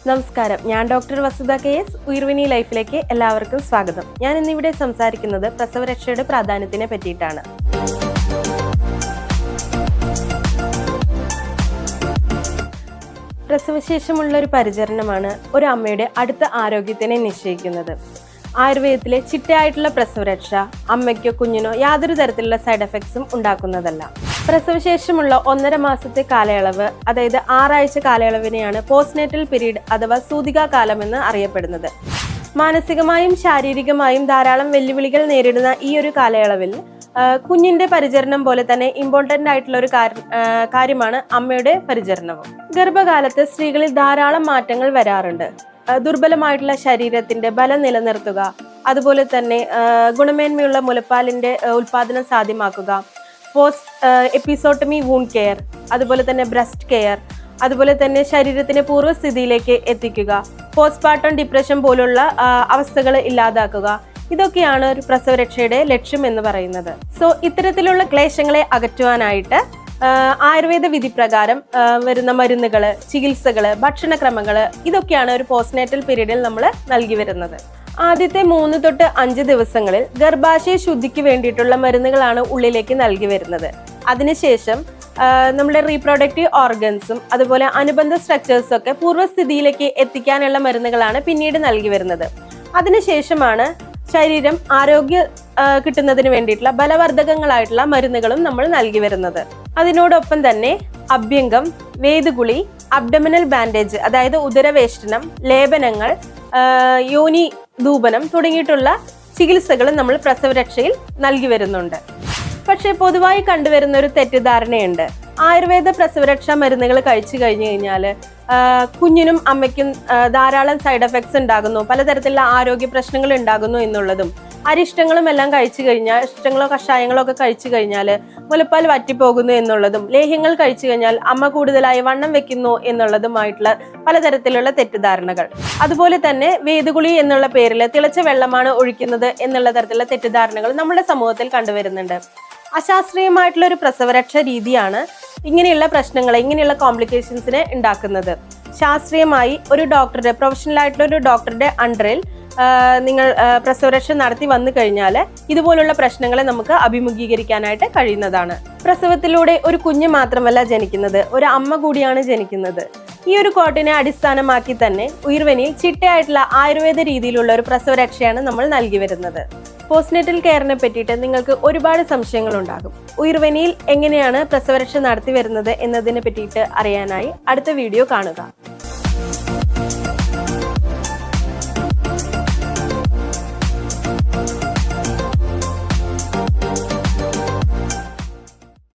നമസ്കാരം, ഞാൻ doctor Vasudha KS. ഉയർവിനി ലൈഫിലേക്ക് എല്ലാവർക്കും സ്വാഗതം. ഞാൻ ഇന്നിവിടെ സംസാരിക്കുന്നത് പ്രസവരക്ഷയുടെ പ്രാധാന്യത്തിനെ പറ്റിയിട്ടാണ്. പ്രസവശേഷമുള്ള ഒരു പരിചരണമാണ് ഒരു അമ്മയുടെ അടുത്ത ആരോഗ്യത്തിനെ നിശ്ചയിക്കുന്നത്. ആയുർവേദത്തിലെ ചിട്ടയായിട്ടുള്ള പ്രസവരക്ഷ അമ്മയ്ക്കോ കുഞ്ഞിനോ യാതൊരു തരത്തിലുള്ള സൈഡ് എഫക്ട്സും ഉണ്ടാക്കുന്നതല്ല. പ്രസവശേഷമുള്ള 1.5 മാസത്തെ കാലയളവ്, അതായത് 6 ആഴ്ച കാലയളവിനെയാണ് പോസ്റ്റ്നേറ്റൽ പീരീഡ് അഥവാ സൂതികാ കാലം എന്ന് അറിയപ്പെടുന്നത്. മാനസികമായും ശാരീരികമായും ധാരാളം വെല്ലുവിളികൾ നേരിടുന്ന ഈ ഒരു കാലയളവിൽ കുഞ്ഞിന്റെ പരിചരണം പോലെ തന്നെ ഇമ്പോർട്ടൻ്റ് ആയിട്ടുള്ള ഒരു കാര്യമാണ് അമ്മയുടെ പരിചരണവും. ഗർഭകാലത്ത് സ്ത്രീകളിൽ ധാരാളം മാറ്റങ്ങൾ വരാറുണ്ട്. ദുർബലമായിട്ടുള്ള ശരീരത്തിന്റെ ബലം നിലനിർത്തുക, അതുപോലെ തന്നെ ഗുണമേന്മയുള്ള മുലപ്പാലിന്റെ ഉൽപാദനം സാധ്യമാക്കുക, പോസ്റ്റ് എപ്പിസോട്ടമി വൂണ്ട് കെയർ, അതുപോലെ തന്നെ ബ്രസ്റ്റ് കെയർ, അതുപോലെ തന്നെ ശരീരത്തിനെ പൂർവ്വസ്ഥിതിയിലേക്ക് എത്തിക്കുക, പോസ്റ്റ്പാർട്ടം ഡിപ്രഷൻ പോലുള്ള അവസ്ഥകൾ ഇല്ലാതാക്കുക. ഇതൊക്കെയാണ് ഒരു പ്രസവരക്ഷയുടെ ലക്ഷ്യം എന്ന് പറയുന്നത്. സോ ഇത്തരത്തിലുള്ള ക്ലേശങ്ങളെ അകറ്റുവാനായിട്ട് ആയുർവേദ വിധി പ്രകാരം വരുന്ന മരുന്നുകള്, ചികിത്സകള്, ഭക്ഷണക്രമങ്ങള് ഇതൊക്കെയാണ് ഒരു പോസ്റ്റ്നേറ്റൽ പീരീഡിൽ നമ്മൾ നൽകി വരുന്നത്. ആദ്യത്തെ 3 തൊട്ട് 5 ദിവസങ്ങളിൽ ഗർഭാശയ ശുദ്ധിക്ക് വേണ്ടിയിട്ടുള്ള മരുന്നുകളാണ് ഉള്ളിലേക്ക് നൽകി വരുന്നത്. അതിനുശേഷം നമ്മുടെ റീപ്രൊഡക്റ്റീവ് ഓർഗൻസും അതുപോലെ അനുബന്ധ സ്ട്രക്ചേഴ്സും ഒക്കെ പൂർവ്വസ്ഥിതിയിലേക്ക് എത്തിക്കാനുള്ള മരുന്നുകളാണ് പിന്നീട് നൽകി വരുന്നത്. അതിനുശേഷമാണ് ശരീരം ആരോഗ്യം കിട്ടുന്നതിന് വേണ്ടിയിട്ടുള്ള ബലവർദ്ധകങ്ങളായിട്ടുള്ള മരുന്നുകളും നമ്മൾ നൽകി വരുന്നത്. അതിനോടൊപ്പം തന്നെ അഭ്യംഗം, വേദുകുളി, അബ്ഡമിനൽ ബാൻഡേജ് അതായത് ഉദരവേഷ്ടനം, ലേപനങ്ങൾ, യോനി ധൂപനം തുടങ്ങിയിട്ടുള്ള ചികിത്സകളും നമ്മൾ പ്രസവരക്ഷയിൽ നൽകി വരുന്നുണ്ട്. പക്ഷെ പൊതുവായി കണ്ടുവരുന്ന ഒരു തെറ്റിദ്ധാരണയുണ്ട്. ആയുർവേദ പ്രസവരക്ഷാ മരുന്നുകൾ കഴിച്ചു കഴിഞ്ഞു കഴിഞ്ഞാൽ കുഞ്ഞിനും അമ്മയ്ക്കും ധാരാളം സൈഡ് എഫക്ട്സ് ഉണ്ടാകുന്നു, പലതരത്തിലുള്ള ആരോഗ്യ പ്രശ്നങ്ങൾ ഉണ്ടാകുന്നു എന്നുള്ളതും, അരിഷ്ടങ്ങളും എല്ലാം കഴിച്ചു കഴിഞ്ഞാൽ, ഇഷ്ടങ്ങളോ കഷായങ്ങളോ ഒക്കെ കഴിച്ചു കഴിഞ്ഞാൽ മുലപ്പാൽ വറ്റിപ്പോകുന്നു എന്നുള്ളതും, ലേഹ്യങ്ങൾ കഴിച്ചു കഴിഞ്ഞാൽ അമ്മ കൂടുതലായി വണ്ണം വെക്കുന്നു എന്നുള്ളതുമായിട്ടുള്ള പലതരത്തിലുള്ള തെറ്റിദ്ധാരണകൾ. അതുപോലെ തന്നെ വേദുകുളി എന്നുള്ള പേരിൽ തിളച്ച വെള്ളമാണ് ഒഴിക്കുന്നത് എന്നുള്ള തരത്തിലുള്ള തെറ്റിദ്ധാരണകൾ നമ്മുടെ സമൂഹത്തിൽ കണ്ടുവരുന്നുണ്ട്. അശാസ്ത്രീയമായിട്ടുള്ള ഒരു പ്രസവരക്ഷ രീതിയാണ് ഇങ്ങനെയുള്ള പ്രശ്നങ്ങളെ, ഇങ്ങനെയുള്ള കോംപ്ലിക്കേഷൻസിനെ ഉണ്ടാക്കുന്നത്. ശാസ്ത്രീയമായി ഒരു ഡോക്ടറുടെ, പ്രൊഫഷണൽ ആയിട്ടുള്ള ഒരു ഡോക്ടറുടെ അണ്ടറിൽ നിങ്ങൾ പ്രസവരക്ഷ നടത്തി വന്നു കഴിഞ്ഞാൽ ഇതുപോലുള്ള പ്രശ്നങ്ങളെ നമുക്ക് അഭിമുഖീകരിക്കാനായിട്ട് കഴിയുന്നതാണ്. പ്രസവത്തിലൂടെ ഒരു കുഞ്ഞ് മാത്രമല്ല ജനിക്കുന്നത്, ഒരു അമ്മ കൂടിയാണ് ജനിക്കുന്നത്. ഈ ഒരു കോട്ടിനെ അടിസ്ഥാനമാക്കി തന്നെ ഉയർവനിയിൽ ചിട്ടയായിട്ടുള്ള ആയുർവേദ രീതിയിലുള്ള ഒരു പ്രസവരക്ഷയാണ് നമ്മൾ നൽകി വരുന്നത്. പോസ്റ്റ്നേറ്റൽ കെയറിനെ പറ്റിയിട്ട് നിങ്ങൾക്ക് ഒരുപാട് സംശയങ്ങൾ ഉണ്ടാകും. ഉയർവനിയിൽ എങ്ങനെയാണ് പ്രസവരക്ഷ നടത്തി വരുന്നത് എന്നതിനെ പറ്റിയിട്ട് അറിയാനായി അടുത്ത വീഡിയോ കാണുക.